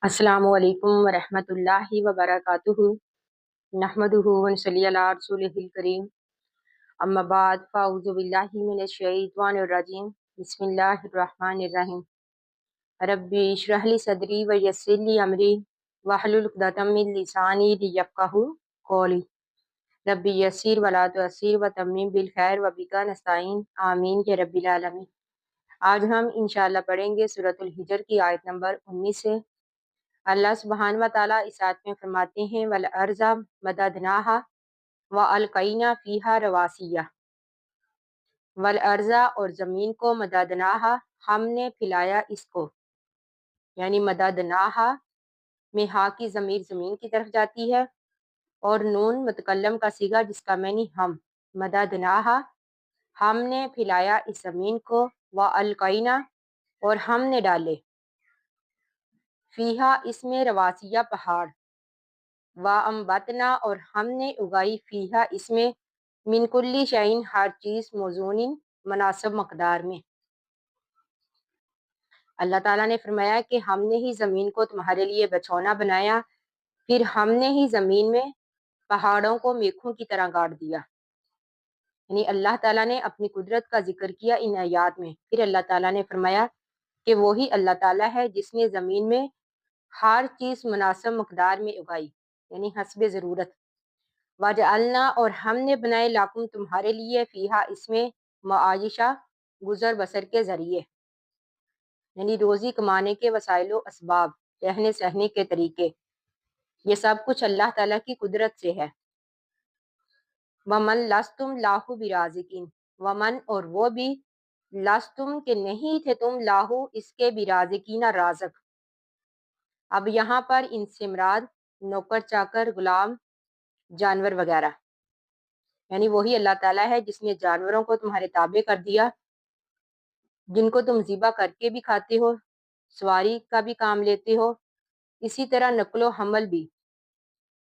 अस्सलामु अलैकुम वरहमतुल्लाहि वबरकातुहू। नहमदुहु व नसल्ली अला रसूलिहिल करीम। अम्मा बाद फ़अऊज़ु बिल्लाहि मिनश शैतानिर रजीम। बिस्मिल्लाहिर रहमानिर रहीम। रब्बि इश्रह ली सदरी व यस्सिर ली अमरी वहलुल उक़दतम मिन लिसानी लियफ़क़हू क़ौली। रब्बि यस्सिर वला तुअस्सिर व तम्मिम बिल खैर व बिका नस्ताईन। आमीन या रब्बिल आलमीन। आज हम इंशाअल्लाह पढ़ेंगे सूरतुल हिजर की आयत नंबर 19 से। अल्लाह सुब्हान व तआला इस आयत में फरमाते हैं वल अर्ज़ा मददनाहा व अलकैना फ़ीहा रवासिया। वल अर्ज़ा और ज़मीन को मददनाहा हमने फैलाया इसको, यानी मददनाहा में हा की ज़मीर ज़मीन की तरफ जाती है और नून मुतकल्लम का सीगा जिसका मैनी हम। मददनाहा हमने फैलाया इस ज़मीन को, व अलकैना और हमने डाले, फ़ीहा इसमें रवासिया पहाड़, व अम्बतना और हमने उगाई फ़ीहा इसमें मिन कुल्ली शैइन हर चीज़ मौज़ूनिन मुनासिब मकदार में। अल्लाह ताला ने फरमाया कि हमने ही ज़मीन को तुम्हारे लिए बछौना बनाया, फिर हमने ही ज़मीन में पहाड़ों को मेखों की तरह गाड़ दिया। यानी अल्लाह ताला ने अपनी कुदरत का जिक्र किया इन आयात में। फिर अल्लाह ताला ने फरमाया कि वही अल्लाह ताला है जिसने ज़मीन में हर चीज़ मुनासिब मकदार में उगाई, यानी हस्बे ज़रूरत। वजअलना और हमने बनाए लाकुम तुम्हारे लिए फ़ीहा इसमें मआयशा गुज़र बसर के ज़रिए, यानी रोज़ी कमाने के वसाइलो असबाब, रहने सहने के तरीके। ये सब कुछ अल्लाह ताला की कुदरत से है। वमन लस्तुम लाहु बिराज़िकीन, वमन और वो भी लस्तुम के नहीं थे तुम लाहु इसके बिराज़िकीना राज़क। अब यहाँ पर इनसे मुराद नौकर चाकर गुलाम जानवर वगैरह, यानी वही अल्लाह ताला है जिसने जानवरों को तुम्हारे ताबे कर दिया, जिनको तुम ज़िबा करके भी खाते हो, सवारी का भी काम लेते हो, इसी तरह नकलो हमल भी,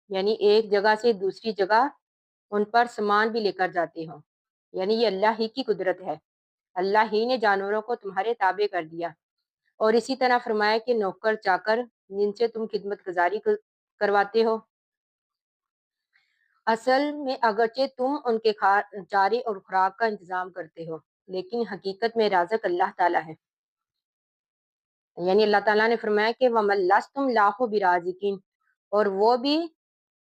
यानी एक जगह से दूसरी जगह उन पर सामान भी लेकर जाते हो। यानी ये अल्लाह ही की कुदरत है। अल्लाह ही ने जानवरों को तुम्हारे ताबे कर दिया। और इसी तरह फरमाया कि नौकर चाकर जिनसे तुम खिदमत गुजारी करवाते हो, असल में अगरचे तुम उनके चारे और खुराक का इंतजाम करते हो, लेकिन हकीकत में राज़िक अल्लाह ताला है। यानी अल्लाह ताला ने फरमाया कि वमन लस्तुम लाहु बिराज़िकीन, और वो भी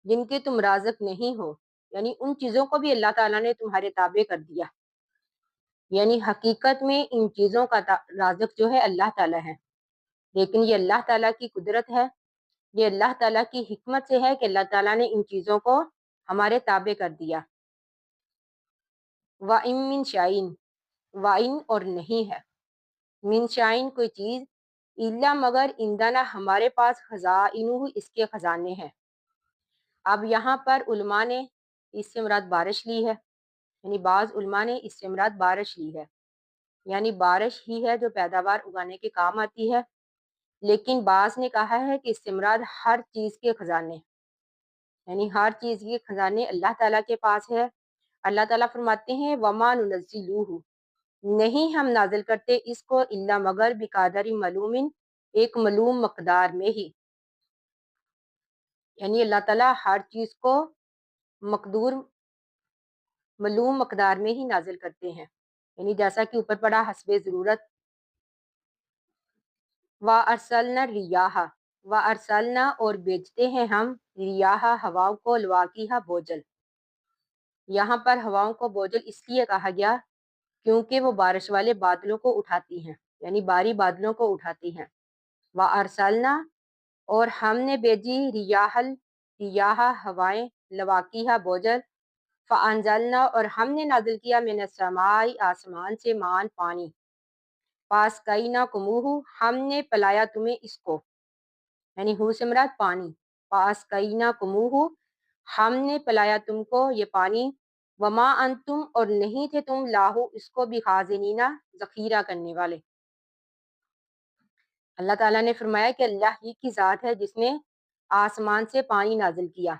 जिनके तुम राज़िक नहीं हो, यानी उन चीज़ों को भी अल्लाह ताला ने तुम्हारे ताबे कर दिया। यानी हकीकत में इन चीज़ों का राज़िक जो है अल्लाह ताला है, लेकिन ये अल्लाह ताला की कुदरत है, ये अल्लाह ताला की हिकमत से है कि अल्लाह ताला ने इन चीज़ों को हमारे ताबे कर दिया। व इन मिन शाइन, वाइन और नहीं है, मिन शाइन कोई चीज़, इल्ला मगर इंदाना हमारे पास खज़ाइनुहु इसके खजाने हैं। अब यहाँ पर उलमा ने इससे मुराद बारिश ली है, यानी बाज़ उलमा ने इससे मुराद बारिश ली है, यानी बारिश ही है जो पैदावार उगाने के काम आती है। लेकिन बाज़ ने कहा है कि इससे मुराद हर चीज़ के खजाने, यानी हर चीज़ के खजाने अल्लाह ताला के पास है। अल्लाह ताला फरमाते हैं वमा नुनज़्ज़िलुहु, नहीं हम नाजिल करते इसको इल्ला मगर बिकादरी मलूमिन, एक मलूम मकदार में ही। यानी अल्लाह ताला हर चीज़ को मकदूर मलूम मकदार में ही नाजिल करते हैं, यानी जैसा कि ऊपर पड़ा हस्बे ज़रूरत। व अरसलना रियाहा, व अरसलना और भेजते हैं हम रियाहा हवाओं को, लवाकीहा बोझल। यहाँ पर हवाओं को बोझल इसलिए कहा गया क्योंकि वो बारिश वाले बादलों को उठाती हैं, यानी बारी बादलों को उठाती हैं। व अरसलना और हमने भेजी रियाहल रियाहा हवाएं, लवाकीहा बोझल। फ़अंज़लना और हमने नाजिल किया मिनस्समाई आसमान से मान पानी। पास कई ना कुमूहु हमने पिलाया तुम्हें इसको, यानी हु से मुराद पानी। पास कई ना कुमूहु हमने पिलाया तुमको ये पानी। वमा अंतुम और नहीं थे तुम लाहू इसको भी खाज़िनीना ज़ख़ीरा करने वाले। अल्लाह ताला ने फरमाया कि अल्लाह ही की ज़ात है जिसने आसमान से पानी नाजिल किया,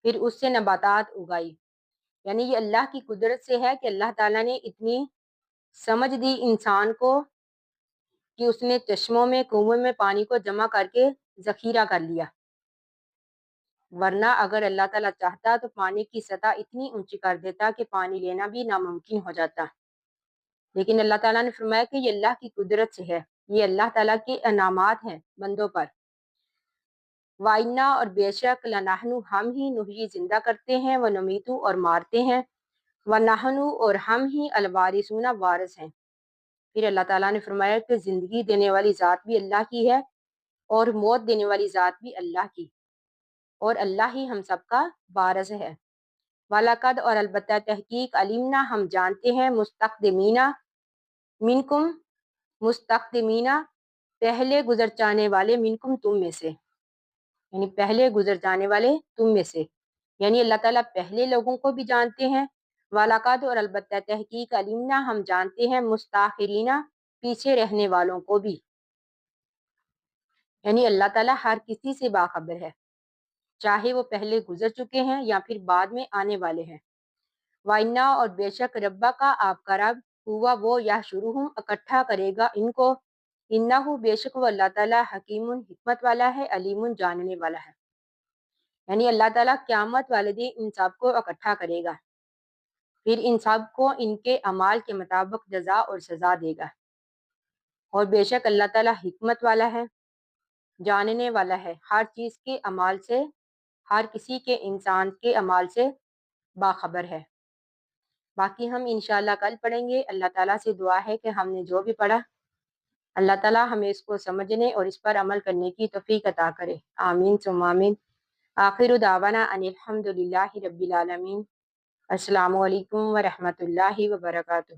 फिर उससे नबातात उगाई। यानी ये अल्लाह की कुदरत से है कि अल्लाह ताला ने इतनी समझ दी इंसान को کہ اس نے چشموں میں کنویں میں پانی کو جمع کر کے ذخیرہ کر لیا، ورنہ اگر اللہ تعالیٰ چاہتا تو پانی کی سطح اتنی اونچی کر دیتا کہ پانی لینا بھی ناممکن ہو جاتا، لیکن اللہ تعالیٰ نے فرمایا کہ یہ اللہ کی قدرت سے ہے، یہ اللہ تعالیٰ کے انعامات ہیں بندوں پر۔ وائنا اور بے شک لنحنو ہم ہی نحیی زندہ کرتے ہیں، ونمیتو اور مارتے ہیں، ونحنو اور ہم ہی الوارثون وارث ہیں۔ پھر اللہ تعالیٰ نے فرمایا کہ زندگی دینے والی ذات بھی اللہ کی ہے اور موت دینے والی ذات بھی اللہ کی، اور اللہ ہی ہم سب کا وارث ہے۔ وَلَقَدْ اور البتہ تحقیق علمنا ہم جانتے ہیں مستقدمین منکم مستقدمین پہلے گزر جانے والے منکم تم میں سے، یعنی پہلے گزر جانے والے تم میں سے، یعنی اللہ تعالیٰ پہلے لوگوں کو بھی جانتے ہیں۔ وَلَقَدْ اور البتہ تحقیق علمنا ہم جانتے ہیں مستاخرین پیچھے رہنے والوں کو بھی، یعنی اللہ تعالیٰ ہر کسی سے باخبر ہے، چاہے وہ پہلے گزر چکے ہیں یا پھر بعد میں آنے والے ہیں۔ وَإِنَّا اور بے شک ربا کا آپ کا رب ہوا وہ یا شروع اکٹھا کرے گا ان کو، انہو بے شک وہ اللہ تعالیٰ حکیم حکمت والا ہے، علیم جاننے والا ہے، یعنی اللہ تعالیٰ قیامت والے دن ان سب کو اکٹھا کرے گا، پھر ان سب کو ان کے اعمال کے مطابق جزا اور سزا دے گا، اور بے شک اللہ تعالیٰ حکمت والا ہے، جاننے والا ہے، ہر چیز کے اعمال سے، ہر کسی کے انسان کے اعمال سے باخبر ہے۔ باقی ہم انشاءاللہ کل پڑھیں گے۔ اللہ تعالیٰ سے دعا ہے کہ ہم نے جو بھی پڑھا اللہ تعالیٰ ہمیں اس کو سمجھنے اور اس پر عمل کرنے کی توفیق عطا کرے، آمین ثم آمین۔ آخر دعوانا ان الحمد للہ رب العالمین۔ السلام علیکم ورحمۃ اللہ وبرکاتہ۔